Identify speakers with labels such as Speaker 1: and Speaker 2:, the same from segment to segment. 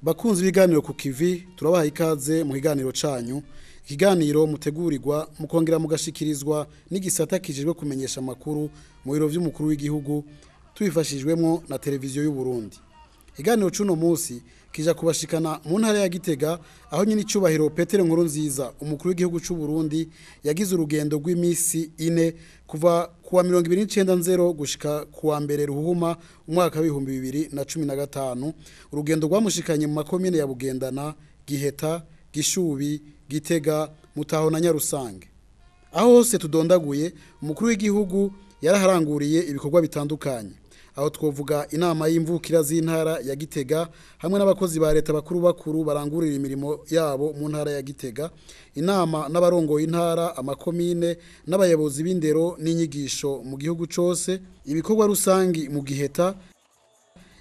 Speaker 1: Bakunzi ibiganiro ku kivi turabaha ikaze mu kiganiro canyu. Ikiganiro mutegurirwa mukongera mugashikirizwa n'igisata kijejwe kumenyesha makuru mu biro vy'umukuru w'igihugu tubifashijwemo na televiziyo y'u Burundi. Ikiganiro cuno munsi kija kubashikana mu ntara ya Gitega aho nyine icubahiro Petero Nkurunziza umukuru w'igihugu c'u Burundi yagize urugendo rw'imisi 4 kuva kuwa 29 gushika kuwa mbere ruhuma umwaka wa 2015. Urugendo rwamushikanye mu makomine ya Bugendana, Giheta, Gishubi, Gitega, Mutaho na Nyarusange. Aho hose tudondaguye umukuru w'igihugu yaraharanguriye ibikorwa bitandukanye. Aho twovuga inama y'imvukira z'intara ya Gitega hamwe n'abakozi ba leta bakuru barangurira imirimo yabo mu ntara ya Gitega, inama n'abarongoye intara, amakomine n'abayobozi b'indero n'inyigisho mu gihugu cose, ibikorwa rusangi mu Giheta,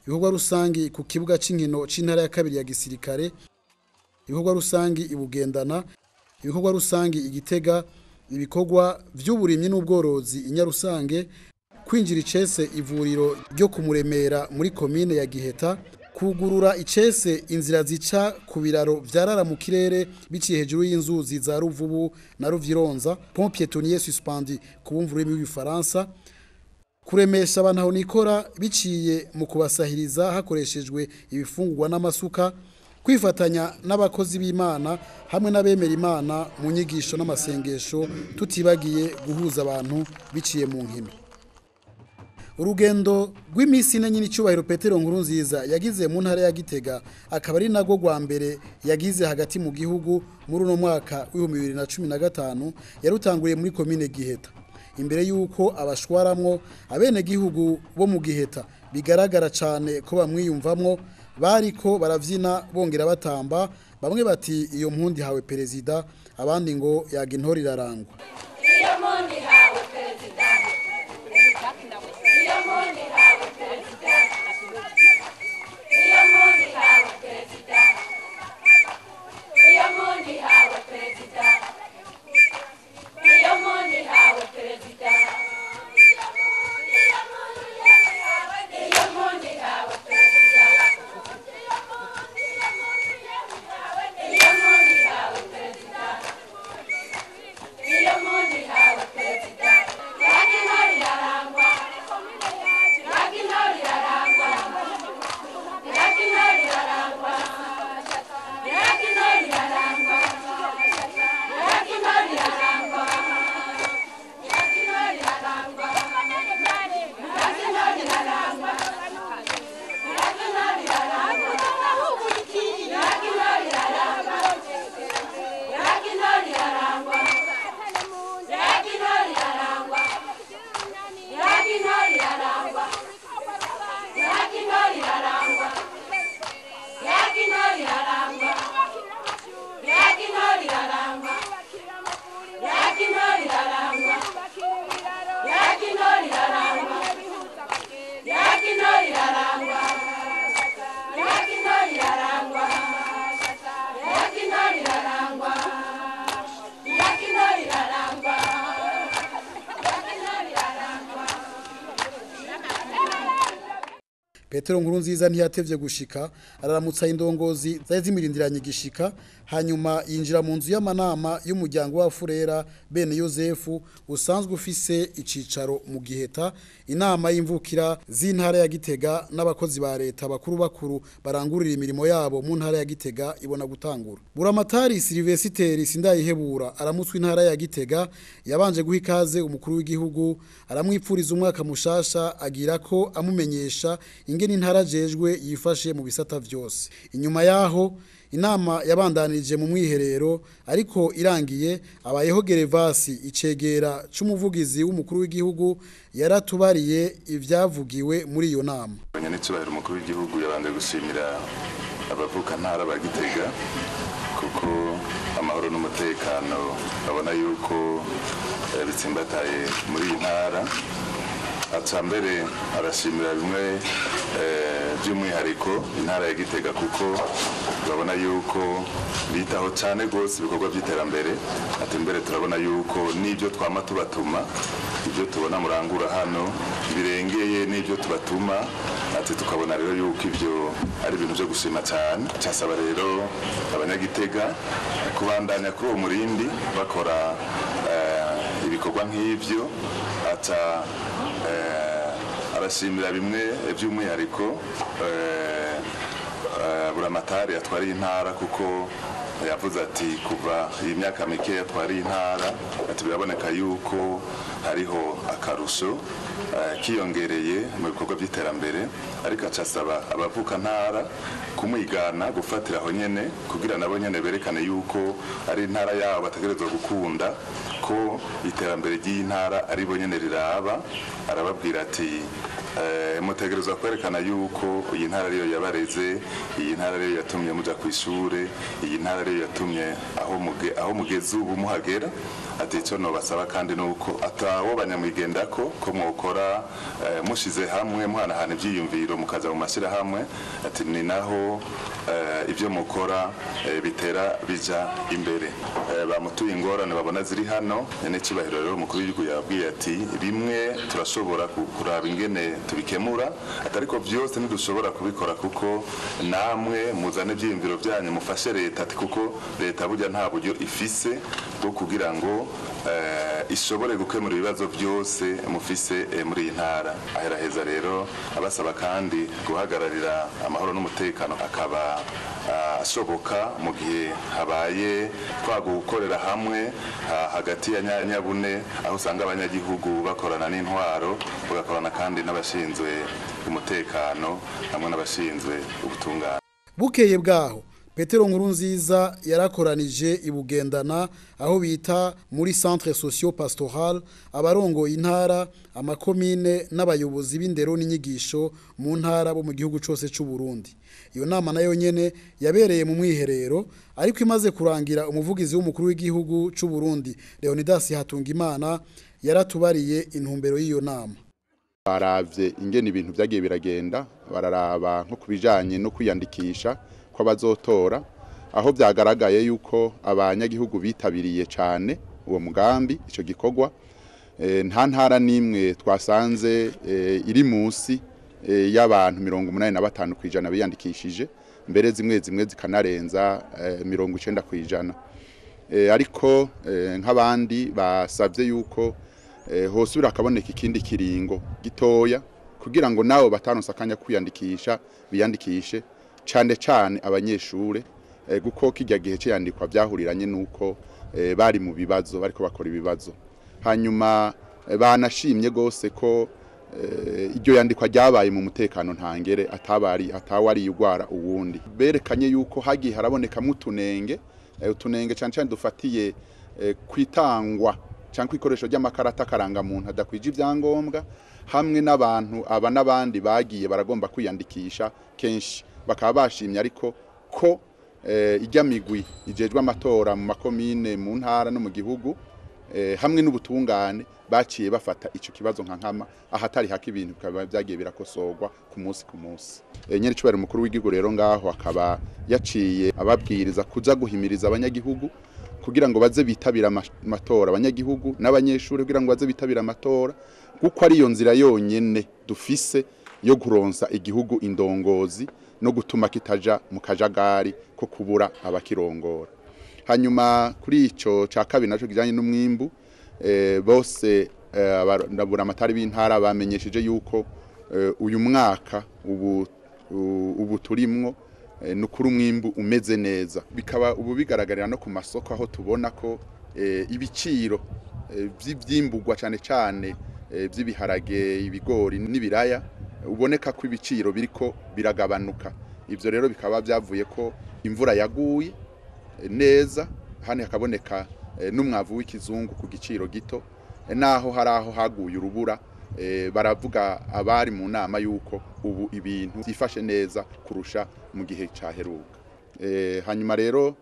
Speaker 1: ibikorwa rusangi ku kibuga c'inkino c'intara ya kabiri ya gisirikare, ibikorwa rusangi ibugendana, ibikorwa rusangi igitega, ibikorwa vy'uburimyi n'ubworozi inyarusange, kwinjira icese ivuriro ryo kumuremera muri komine ya Giheta, kugurura icese inzira zica ku biraro vyarara mu kirere biciye hejuru y'inzuzi za Ruvubu na Ruvyironza, pont piétonnier suspendu ku bumvuru bw'igifaransa, kuremesha abantu aho nikora biciye mu kubasahiriza hakoreshejwe ibifungurwa n'amasuka, kwifatanya n'abakozi b'Imana hamwe n'abemera Imana mu nyigisho n'amasengesho, tutibagiye guhuza abantu biciye mu nkino. Urugendo rw'imisi nyine icubahiro Petero Nkurunziza yagize mu ntara ya Gitega akaba ari nago gwa mbere yagize hagati mu gihugu muri uno mwaka wa 2015 yarutanguriye muri komine Giheta. Imbere yuko abashwaramwo abene gihugu bo mu Giheta bigaragara cyane ko bamwiyumvamwo, bariko baravyina bongera batamba, bamwe bati iyo mpundi hawe perezida, abandi ngo yaga intori irarangwa.
Speaker 2: Iyo mpundi hawe perezida, iyo mpundi hawe perezida, iyo mpundi hawe perezida, iyo mpundi hawe perezida, iyo mpundi hawe perezida, iyo mpundi hawe perezida.
Speaker 1: Petero Nkurunziza ntiyatevye gushika, araramutsa indongozi zari zimirindiranye gishika, hanyuma yinjira mu nzu y'amanama y'umuryango wa Furera Bene Yozefu usanzwe ufise icicaro mu Giheta. Inama y'imvukira z'intara ya Gitega n'abakozi ba leta bakuru barangurira imirimo yabo mu ntara ya Gitega ibona gutangura. Buramatari Silvestre Sindayihebura aramutswe intara ya Gitega, yabanje guha ikaze umukuru w'igihugu, aramwipfuriza umwaka mushasha, agira ko amumenyesha ingene intara jejwe yifashe mu bisata vyose. Inyuma yaho inama yabandanije mu mwiherero, ariko irangiye abayeho Gervasi icegera c'umuvugizi w'umukuru w'igihugu yaratubariye ivyavugiwe muri iyo nama.
Speaker 3: Nyanicyubahiro umukuru w'igihugu yabanje gushimira abavuka ntara ba Gitega kuko amahoro n'umutekano babona yuko bitsimbataye muri iyi ntara. Atambere arashimira bimwe by'umwihariko intara ya Gitega kuko babona yuko bitaho cyane gose ibikorwa by'iterambere ati mbere turabona yuko n'ibyo twama tubatuma ibyo tubona murangura hano birengeye n'ibyo tubatuma ati tukabona rero yuko ibyo ari ibintu byo gushima cyane cyasaba rero abanyagitega kubandanya kuri uwo murindi bakora ibikorwa nk'ibyo ata arashimira bimwe by'umwihariko buramatari atwariye intara kuko yavuze ati kuva iyi myaka mike yatwariye intara ati biraboneka yuko hariho akarusho kiyongereye mu bikorwa by'iterambere ariko acasaba abavuka ntara kumwigana gufatira aho nyene kugira nabo nyene berekane yuko ari intara yabo bategerezwa gukunda ko iterambere ry'intara ari bo nyene riraba arababwira ati mutegerezwa kwerekana yuko iyi ntara ariyo yabareze iyi ntara ariyo yatumye muja ku ishure iyi ntara ariyo yatumye aho mugeze ubu muhagera ati icyo nobasaba kandi nuko atawo banyamwigendako ko mwokora mushize hamwe muhanahana ibyiyumviro mukaza mu mashyirahamwe ati ni naho ibyo mukora bitera bija imbere bamutuye ingorane babona ziri hano n'icyubahiro rero umukuru w'igihugu yabwiye ati bimwe turashobora kuraba ingene tubikemura atariko byose ntidushobora kubikora kuko namwe muzane ibyiyumviro byanyu mufashe leta ati kuko leta burya nta buryo ifise bwo kugira ngo ishobore gukemura ibibazo byose mufise muri iyi ntara aheraheza rero abasaba kandi guhagararira amahoro n'umutekano akaba ashoboka mu gihe habaye gukorera hamwe hagati ya Nyabune aho usanga abanyagihugu bakorana n'intwaro bagakorana kandi n'abashinzwe umutekano hamwe n'abashinzwe ubutungane.
Speaker 1: Bukeye bwaho Petero Nkurunziza yarakoranije ibugendana aho bita muri centre socio pastoral abarongo intara amakomine n'abayobozi b'indero n'inyigisho mu ntara bo mu gihugu cyose cy'u Burundi. Iyo nama nayo nyene yabereye mu mwiherero ariko imaze kurangira umuvugizi w'umukuru w'igihugu cy'u Burundi Leonidas Hatungimana yaratubariye intumbero y'iyo nama.
Speaker 4: Baravye ingene ibintu byagiye biragenda bararaba nko kubijanye no kwiyandikisha ko bazotora aho byagaragaye yuko abanyagihugu bitabiriye cyane uwo mugambi ico gikorwa nta ntara nimwe twasanze iri munsi y'abantu 85% biyandikishije mbere zimwe zikanarenza 90%. Ariko nk'abandi basavye yuko hosubira akaboneka ikindi kiringo gitoya kugira ngo nawo batanonsa akanya kwiyandikisha biyandikishe cyane abanyeshure guko kijya gihe cyandikwa byahuriranye nuko bari mu bibazo bariko bakora ibibazo hanyuma banashimye gose ko iryo yandikwa ryabaye mu mutekano ntangere atawari yugwara uwundi berekanye yuko hagiye haraboneka mutunenge cyane dufatiye kwitangwa cyangwa ikoresho ry'amakarata karanga muntu adakwije ivyangombwa hamwe n'abantu aba n'abandi bagiye baragomba kwiyandikisha kenshi bakaba bashimye ariko ko ijya migwi ijejwe amatora mu makomine mu ntara no mu gihugu hamwe n'ubutungane baciye bafata ico kibazo nka nkama ahatari haka ibintu bikaba byagiye birakosorwa ku munsi nyene cyubahiro umukuru w'igihugu rero ngaho akaba yaciye ababwiriza kuza guhimiriza abanyagihugu kugira ngo baze bitabira amatora abanyagihugu n'abanyeshuri kugira ngo baze bitabira amatora kuko ari yo nzira yonyene dufise yo kuronsa igihugu indongozi no gutuma kitaja mu kajagari ko kubura abakirongora. Hanyuma kuri ico ca kabiri naco kijanye n'umwimbu bose ababura amatari b'intara bamenyesheje yuko uyu mwaka ubu turimwo nukuri umwimbu umeze neza bikaba ubu bigaragarira no ku masoko aho tubona ko ibiciro by'imburwa cyane by'ibiharage ibigori n'ibiraya uboneka ko ibiciro biriko biragabanuka ivyo rero bikaba byavuye ko imvura yaguye neza hane hakaboneka n'umwavu w'ikizungu ku giciro gito naho haraho haguye urubura baravuga abari mu nama yuko ubu ibintu byifashe neza kurusha mu gihe cyaheruka. Hanyuma rero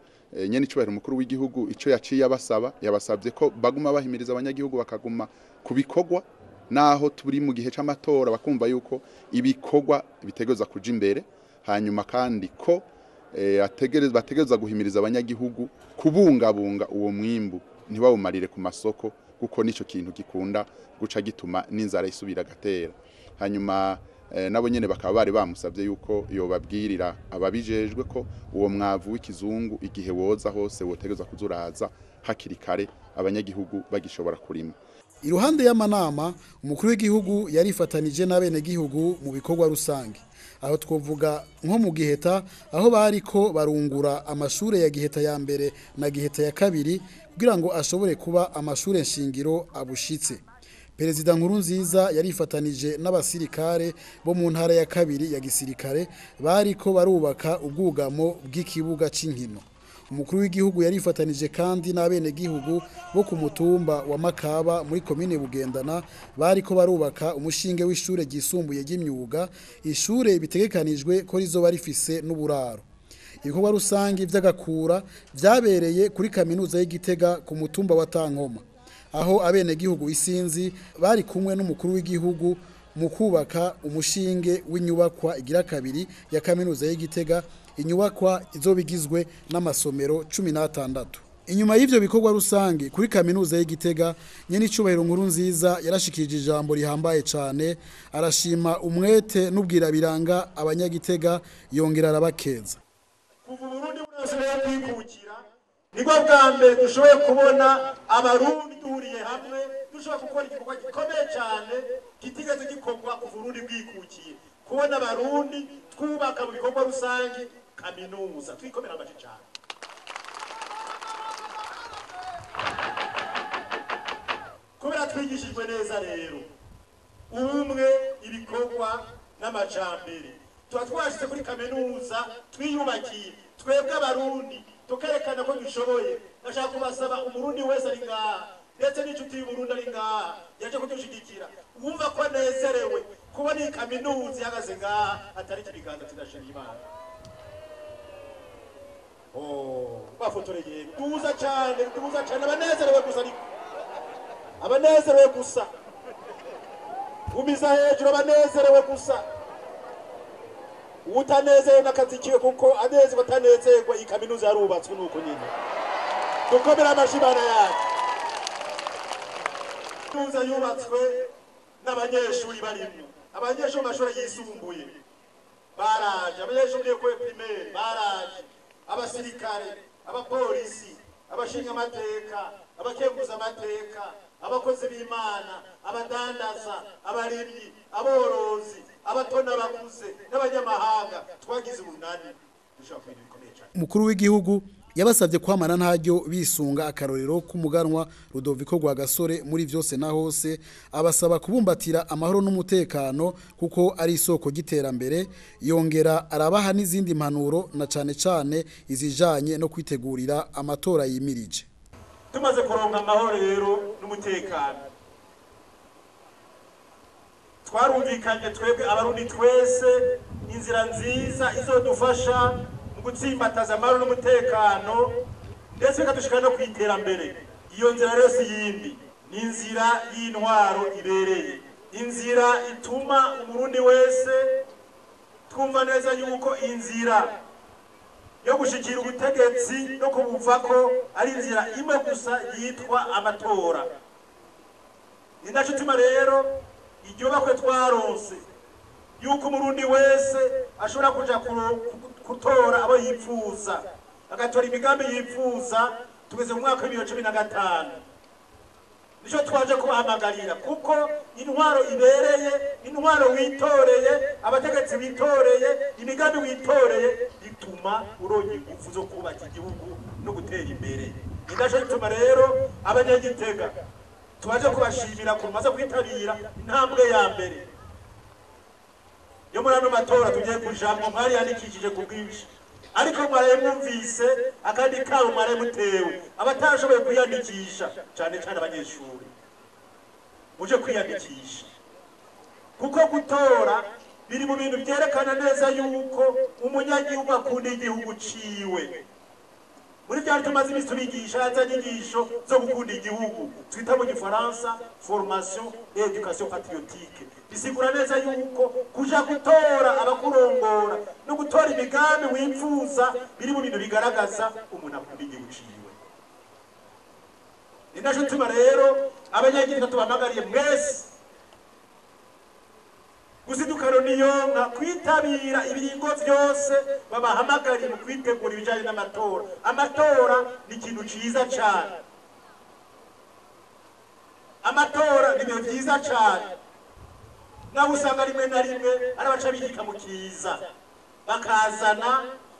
Speaker 4: nyene cyubahiro umukuru w'igihugu ico yaciye abasaba yabasabye ko baguma bahimiriza abanyagihugu bakaguma kubikorwa naho turi mu gihe c'amatora bakumva yuko ibikorwa bitegerezwa kuja imbere hanyuma kandi ko bategerezwa guhimiriza abanyagihugu kubungabunga uwo mwimbu ntibawumarire ku masoko kuko nico kintu gikunda guca gituma n'inzara isubira gatera hanyuma nabo nyene bakaba bari bamusavye yuko yobabwirira ababijejwe ko uwo mwavu w'ikizungu igihe woza hose wotegerezwa kuzuraza hakiri kare abanyagihugu bagishobora kurima.
Speaker 1: Iruhande y'amanama umukuru w'igihugu yarifatanije n'abene gihugu mu bikorwa rusange aho twovuga nko mu Giheta aho bariko barungura amashure ya Giheta ya mbere na Giheta ya kabiri kugira ngo ashobore kuba amashure nshingiro abushitse. Perezida Nkurunziza yarifatanije n'abasirikare bo mu ntara ya kabiri ya gisirikare bariko barubaka ubwugamo bw'ikibuga c'inkino. Umukuru w'igihugu yarifatanije kandi n'abene gihugu bo ku mutumba wa Makaba muri komine Bugendana bariko barubaka umushinge w'ishure ryisumbuye ry'imyuga, ishure bitegekanijwe ko rizoba rifise n'uburaro. Ibikorwa rusangi vy'agakura vyabereye kuri kaminuza y'Igitega ku mutumba wa Tankoma, aho abene gihugu isinzi bari kumwe n'umukuru w'igihugu mu kubaka umushinge w'inyubakwa igira kabiri ya kaminuza y'Igitega, inyubakwa izobigizwe n'amasomero 16. Inyuma y'ivyo bikorwa rusange kuri kaminuza y'Igitega nyene icubahiro Nkurunziza yarashikirije ijambo rihambaye cane arashima umwete n'ubwira biranga abanyagitega yongera arabakeza.
Speaker 5: Kuva Burundi burashoboye kwikukira nibwo bwa mbere dushoboye kubona abarundi duhuriye hamwe dushobora gukora igikorwa gikomeye cyane kitigeze gikorwa kuva Burundi bwikukiye, kubona abarundi twubaka mu bikorwa rusange kaminuza twikomera amace cyane. Kubera twigishijwe neza rero ubumwe ibikorwa n'amajambere tuba twashyize kuri kaminuza twiyubakiye twebwe abarundi tukerekana ko dushoboye. Ndashaka kubasaba umurundi wese ari ngaha ndetse n'inshuti y'Uburundi ari ngaha yaje kudushigikira wumva ko nezerewe kubona iyi kaminuza ihagaze ngaha atari ikiganza kidashira Imana. Bafotoreye duza cyane abanezerewe gusa ariko abanezerewe gusa umiza hejuru abanezerewe gusa utanezerewe n'akazi kiwe kuko aneze batanezerwa iyi kaminuza yarubatswe nuko nyine dukomera amashibana yacu. Kaminuza yubatswe n'abanyeshuri barimo abanyeshuri mu mashuri yisumbuye baraje, abanyeshuri bo kuri primaire baraje, abasirikare, abapolisi, abashinga amateka, abakenguza amateka, abakozi b'Imana, abadandaza, abarimyi, aborozi, abatona bakuze n'abanyamahanga twagize urunani dushaka ibintu bikomeye cyane.
Speaker 1: Umukuru w'igihugu yabasabye kwamana ntaryo bisunga akarorero k'umuganwa Rudoviko Rwagasore muri vyose na hose, abasaba kubumbatira amahoro n'umutekano kuko ari isoko giterambere. Yongera arabaha n'izindi impanuro na cane izijanye no kwitegurira amatora yimirije.
Speaker 5: Tumaze kuronka amahoro rero n'umutekano twarumvikanye twebwe abarundi twese inzira nziza izodufasha mu gutsimbataza amahoro n'umutekano ndetse bikadushika no kwiterambere. Iyo nzira rero si yindi, ni inzira y'intwaro ibereye, inzira ituma umurundi wese twumva neza yuko inzira yo gushikira ubutegetsi no kubuvako ari inzira imwe gusa yitwa amatora. Ninaco tuma rero iryo bakwe twaronse yuko umurundi wese ashobora kuja kutora abo yipfuza agatora imigambi yipfuza. Tugeze mu mwaka wa 2015 nico twaje kubahamagarira kuko intwaro ibereye, intwaro witoreye, abategetsi witoreye, imigambi witoreye bituma uronye ingufu zo kubaka igihugu no gutera imbere. Ninaco bituma rero abanyagitega twaje kubashimira ko maze kwitabira intambwe ya mbere yo muri ano matora tugiye kujamwo. Mwari yanikishije ku bwinshi ariko mwaraye mwumvise akandi kawo mwaraye mutewe abatashoboye kwiyandikisha cyane abanyeshuri muje kwiyandikisha kuko gutora biri mu bintu byerekana neza yuko umunyagihugu akunda igihugu ciwe. muri byari tumaze imisi tubigisha yazanye inyigisho zo gukunda igihugu twita mu gifaransa formation et éducation patriotique bisigura neza yuko kuja gutora abakurongora no gutora imigambi wipfuza biri mu bintu bigaragaza umuntu akunda igihugu ciwe. Ni naco tuma rero abanyagihugu tubamagariye mwese gusidukano niyonka kwitabira ibiringo vyose babahamagariye mu kwitegura ibijanye n'amatora. Amatora ni ikintu ciza cane, amatora ni ibintu vyiza cane. Nawe usanga rimwe na rimwe ari abaca bihika mu kiza bakazana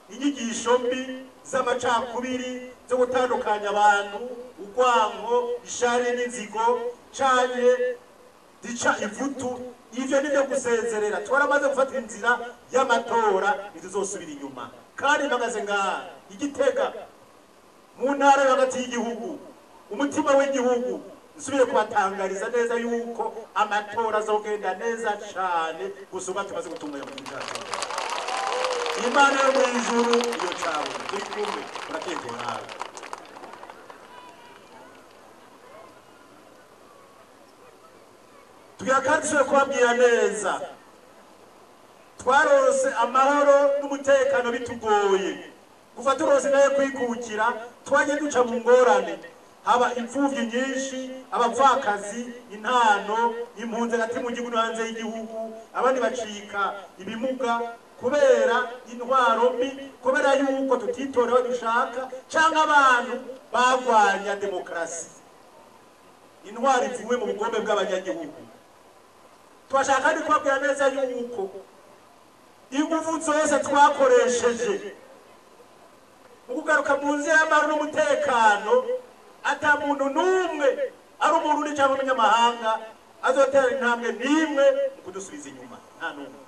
Speaker 5: inyigisho mbi z'amacakubiri zo gutandukanya abantu, urwango, ishari n'inzigo canke zica ivutu. Ivyo nivyo gusezerera. Twaramaze gufata inzira y'amatora ntituzosubira inyuma, kandi mpagaze ngaha Igitega mu ntara hagati y'igihugu, umutima w'igihugu. Nsubire kubatangariza neza yuko amatora azogenda neza cane gusumba tumaze gutunganya mu gihugu. Imana yo mw'ijuru iyo cawe turi kumwe turategura. Tuyakandiswe kubabwira neza twarose amahoro n'umutekano bitugoye kuva turose nayo kwikukira twagiye duca mu ngorane, haba imfuvyi nyinshi, abapfakazi, intano, impunzi hagati mu gihugu no hanze y'igihugu, abandi bacika ibimuga kubera intwaro mbi, kubera yuko tutitorewe dushaka canke abantu bagwanya demokrasi. Intwaro ivuye mu bugombe bw'abanyagihugu. Twashaka kandi kubabwira neza yuko ingufu zose twakoresheje mu kugaruka mu nzira y'amahoro n'umutekano, ata muntu n'umwe ari umurundi cyangwa umunyamahanga azotera intambwe n'imwe mu kudusubiza inyuma, nta n'umwe.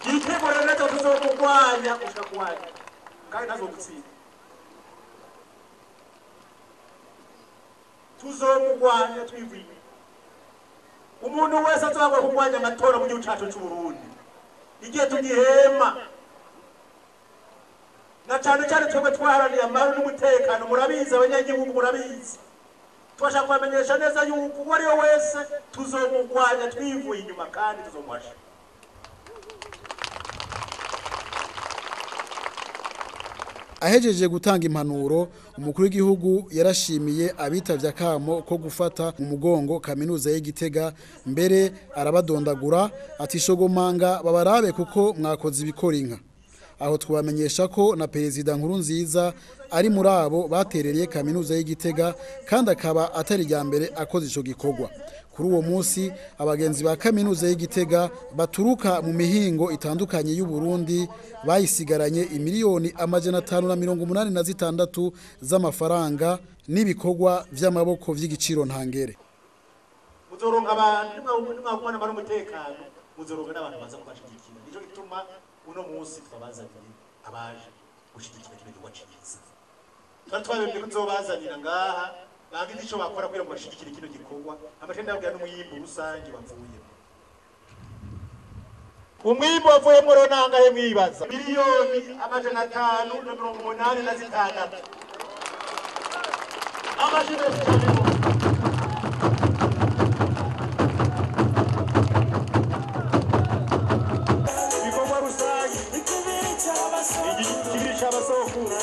Speaker 5: Yitegure neza tuzomugwanya gushika kuwanya kandi ntazodutsinda. Tuzomugwanya twivuye. Umuntu wese azagwa kugwanya amatora mu gihugu cyacu cy'u Burundi igihe tugihema, na cyane cyane twebwe twaharaniye amahoro n'umutekano. Murabizi abanyagihugu, murabizi. Twashaka kubamenyesha neza yuko uwo ari we wese tuzomugwanya twivuye inyuma kandi tuzomuhasha.
Speaker 1: Ahejeje gutanga impanuro, umukuru w'igihugu yarashimiye abitavye akamo ko gufata mu mugongo kaminuza y'Igitega, mbere arabadondagura ati shogomanga babarabe kuko mwakoze ibikora inka. Aho twabamenyesha ko na Perezida Nkurunziza ari muri abo baterereye kaminuza y'Igitega kandi akaba atari rya mbere akoze ico gikorwa. Kuri uwo munsi abagenzi ba kaminuza y'Igitega baturuka mu mihingo itandukanye y'u Burundi bayisigaranye imiliyoni 586 z'amafaranga n'ibikorwa vy'amaboko vy'igiciro ntangere.
Speaker 5: Muzoronka abantu mwakubona bari umutekano, muzoronka n'abantu baza kubashigikira. Nico gituma uno munsi twabazaniye abaje gushigikira kino gikorwa ciza. Twabembe kuzobazanira ngaha bagize ico bakora kugira ngo bashigikire kino gikorwa. Amatenda yabwira n'umuyimbo rusange bavuye. Umwimbo wavuyemo ronanga he mwibaza miliyoni 586. Amashimwe cyane. Bikorwa rusange ikibiri cy'abasokura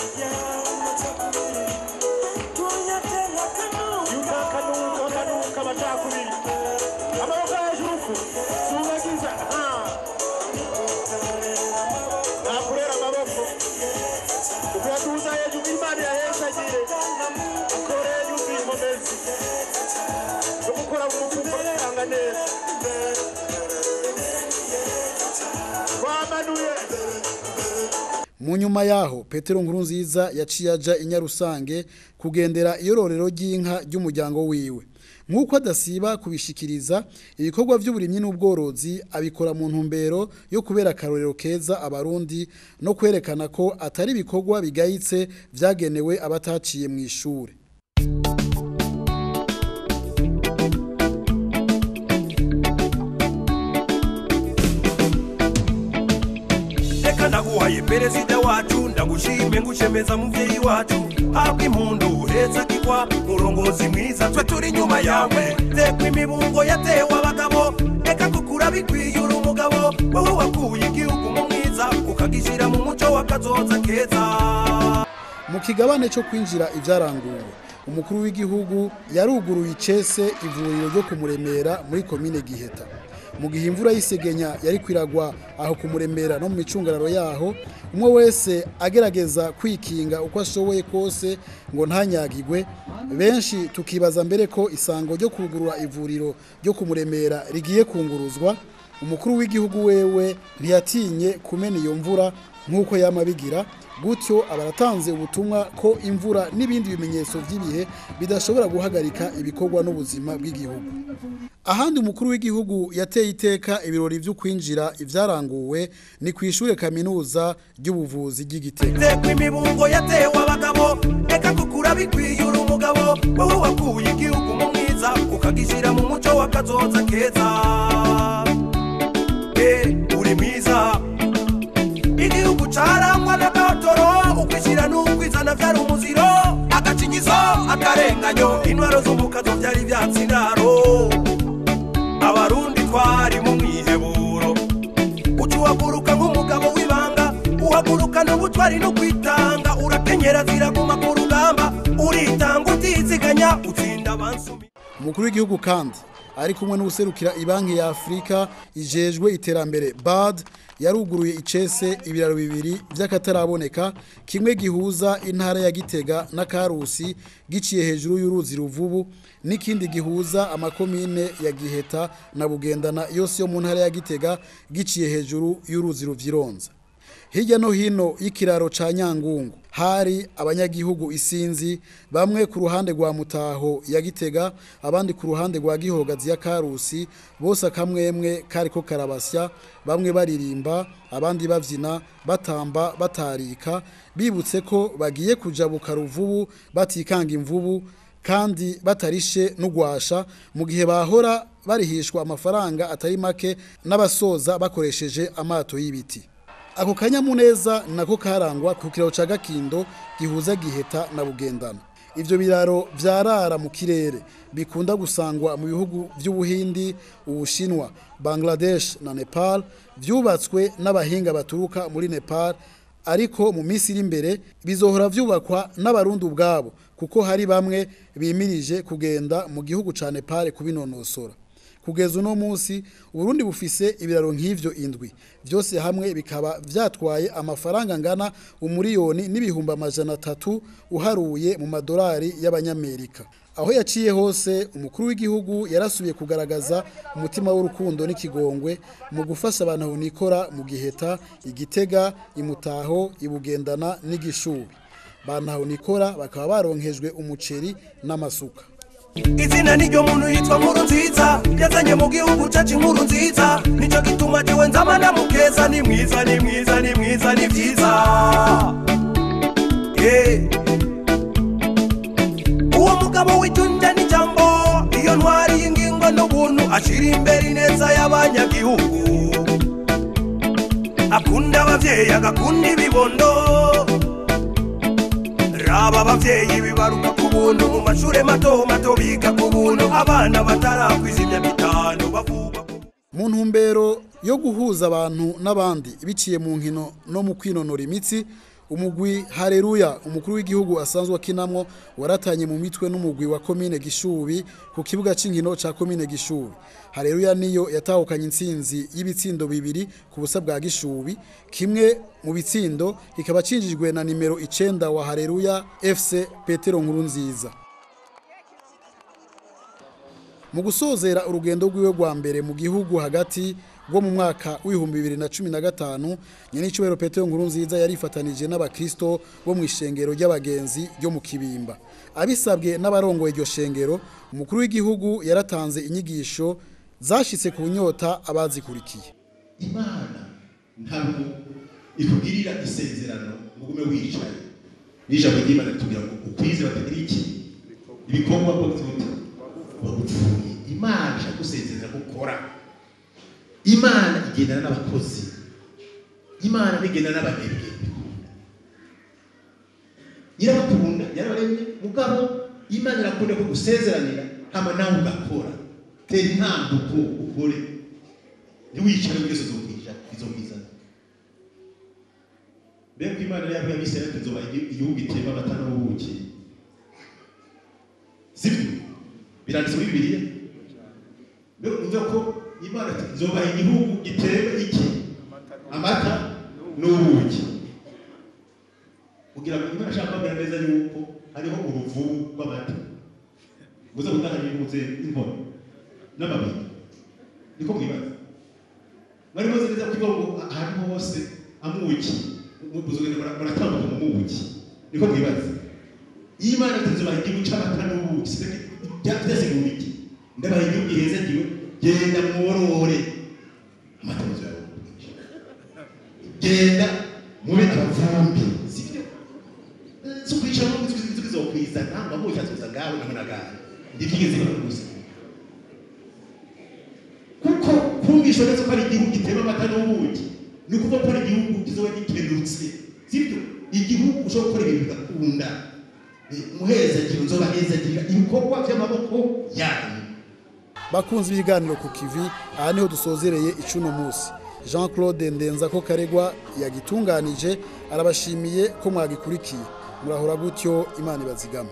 Speaker 5: kanuka bacakubiri amaboko hejuru subagiza nakurera amaboko ukuyatuza hejuru Imana yahesagire akoreye y'ubwinkomezi yo gukora mu mufuko atanga neza twamanuye.
Speaker 1: Mu nyuma yaho Petero Nkurunziza yaciye aja inyarusange kugendera iyororero ry'inka ry'umuryango wiwe. Nkuko adasiba kubishikiriza, ibikorwa by'uburimyi n'ubworozi abikora mu ntumbero yo kubera akarorero keza abarundi no kwerekana ko atari ibikorwa bigayitse vyagenewe abataciye mu ishure.
Speaker 6: Naguhaye perezida wacu ndagushime ngushemeza muvyeyi wacu habwa impundu uheza kigwa murongozi mwiza twe turi nyuma yawe tekwa imibungo yatewe abagabo eka kukura bikwiye uri umugabo wowe wakuye igihugu mu mwiza ukagishira mu muco w'akazoza keza.
Speaker 1: Mu kigabane cyo kwinjira ivyaranguwe umukuru w'igihugu yaruguruye icese ivuriro ryo kumuremera muri komine Giheta. Mu gihe imvura y'isegenya yari kwiragwa aho kumuremera no mu micungararo yaho, umwe wese agerageza kwikinga uko ashoboye kose ngo ntanyagirwe. Benshi tukibaza mbere ko isango ryo kugurura ivuriro ryo kumuremera rigiye kunguruzwa. Umukuru w'igihugu wewe ntiyatinye kumena iyo mvura nk'uko yamabigira, gutyo abaratanze ubutumwa ko imvura n'ibindi bimenyetso by'ibihe bidashobora guhagarika ibikorwa n'ubuzima bw'igihugu. Ahandi umukuru w'igihugu yateye iteka ibirori byo kwinjira ivyaranguwe ni kwishure kaminuza ry'ubuvuzi ry'Igitega.
Speaker 6: Tekwa imibungo yatewe abagabo eka kukura bikwiye uri umugabo wowe wakuye igihugu mu mwiza ukagishira mu muco w'akazoza keza. Uri mwiza igihugu carangwa n'agatoro ukwishira n'ukwizana vyari umuziro agacinyizo akarenganyo intwaro z'umukazo vyari vyatsinaro abarundi twari mu mwiheburo ucuhaguruka nk'umugabo w'ibanga uhaguruka n'ubutwari no kwitanga urakenyera ziraguma ku rugamba uritanga utiziganya utsinda abansumi.
Speaker 1: Umukuru w'igihugu kandi ari kumwe n'userukira ibanki ya Afrika ijejwe iterambere BAD yaruguruye icese ibiraro bibiri vy'akataraboneka, kimwe gihuza intara ya Gitega na Karusi giciye hejuru y'uruzi Ruvubu, n'ikindi gihuza amakomine ya Giheta na Bugendana yose yo mu ntara ya Gitega giciye hejuru y'uruzi Ruvyironza. Hirya no hino y'ikiraro ca Nyangungu hari abanyagihugu isinzi, bamwe ku ruhande rwa Mutaho ya Gitega abandi ku ruhande rwa Gihogazi ya Karusi, bose akamwemwe kariko karabasya, bamwe baririmba abandi bavyina batamba batarika, bibutse ko bagiye kujabuka Ruvubu batikanga imvubu kandi batarishe n'ugwasha, mu gihe bahora barihishwa amafaranga atari make n'abasoza bakoresheje amato y'ibiti. Ako kanyamuneza nako karangwa ku kiraro ca Gakindo gihuza Giheta na Bugendana. Ivyo biraro vyarara mu kirere bikunda gusangwa mu bihugu vy'Ubuhindi, Ubushinwa, Bangladesh na Nepal, vyubatswe n'abahinga baturuka muri Nepal, ariko mu minsi iri imbere bizohora vyubakwa n'abarundi ubwabo kuko hari bamwe bimirije kugenda mu gihugu ca Nepal kubinonosora. Kugeza uno munsi Uburundi bufise ibiraro nk'ivyo indwi, vyose hamwe bikaba vyatwaye amafaranga ngana umuriyoni n'ibihumbi 300 uharuye mu madolari y'abanyamerika. Aho yaciye hose umukuru w'igihugu yarasubiye kugaragaza umutima w'urukundo n'ikigongwe mu gufasha abantu nikora mu Giheta, Igitega, Imutaho, Ibugendana n'Igishubi. Bantu nikora bakaba baronkejwe umuceri n'amasuka.
Speaker 6: Izina niryo muntu yitwa Nkurunziza yazanye mu gihugu cacu Nkurunziza, nico gituma jewe nzama namukeza ni mwiza ni mwiza ni mwiza ni vyiza. Uwo mugabo witunda ni jambo iyo ntwari y'ingingo n'ubuntu ashira imbere ineza y'abanyagihugu, akunda abavyeyi agakunda ibibondo, raba abavyeyi bibaruka ku buntu mu mashure mato mato biga ku buntu abana batarakwizimya bitano bavuga.
Speaker 1: Mu ntumbero yo guhuza abantu n'abandi biciye mu nkino no mu kwinonora imitsi, umugwi Haleluya umukuru w'igihugu asanzwe akinamwo waratanye mu mitwe n'umugwi wa komine Gishubi ku kibuga c'inkino ca komine Gishubi. Haleluya niyo yatahukanye intsinzi y'ibitsindo bibiri ku busa bwa Gishubi, kimwe mu bitsindo kikaba cinjijwe na nimero 9 wa Haleluya FC Petero Nkurunziza. Mu gusozera urugendo rwiwe rwa mbere mu gihugu hagati rwo mu mwaka w'2015, nyenicubahiro Petero Nkurunziza yarifatanije n'abakristo bo mu ishengero ry'abagenzi ryo mu Kibimba. Abisabwe n'abarongoye iryo shengero, umukuru w'igihugu yaratanze inyigisho zashitse ku nyota abazikurikiye.
Speaker 7: Imana ntabwo ikugirira isezerano mugume wicaye. N'ijambo ry'Imana ritubwira ngo ukwize batagira iki ibikorwa bwo by'uti bagupfuye. Imana ishaka gusezerera gukora. Imana igendana n'abakozi. Imana igendana n'abanebwe. irabakunda yarabaremye mugabo Imana irakunda ko gusezeranira hama nawe ugakora tera intambwe uko ukore ntiwicare byose bizobwizana mbega Imana yari yabwiye Abisirayeli nzoba igihugu gitema amata n'ubuki sibyo biranditse muri Bibiliya mbega umva ko Imana nzoba igihugu gitema iki amata n'ubuki kugira ngo Imana ashaka kwambara neza yuko hariho uruvubu rw'amata guza gutanga ibibuze inkono n'amabibi niko mwibaza mwari muzi neza ko ngo ahantu hose amuki muzogenda muratambuka mu mubuki niko mwibaza Imana tuzobaha igihugu c'amata n'ubuki byateze mu biki ndabaha igihugu gihezagiwe genda mworore amata muzoyaho genda mube abavumbi sibyo sukwica mu zokwiza namba mu cyatuza ngawe nkanagaye ndikigeze bakuze kuko kumvisho neza ko ari igihugu gitema amata n'ubuki ni kuva ko ari igihugu kizoba gikenutse sibyo igihugu ushobora gukora ibintu bigakunda muheza gihe nzoba heza gira ibikorwa by'amaboko yanyu
Speaker 1: bakunze ibiganiro ku kivi aha niho dusozereye icuno munsi Jean Claude Ndenzako Karegwa yagitunganije arabashimiye ko mwagikurikiye murahora gutyo Imana ibazigame.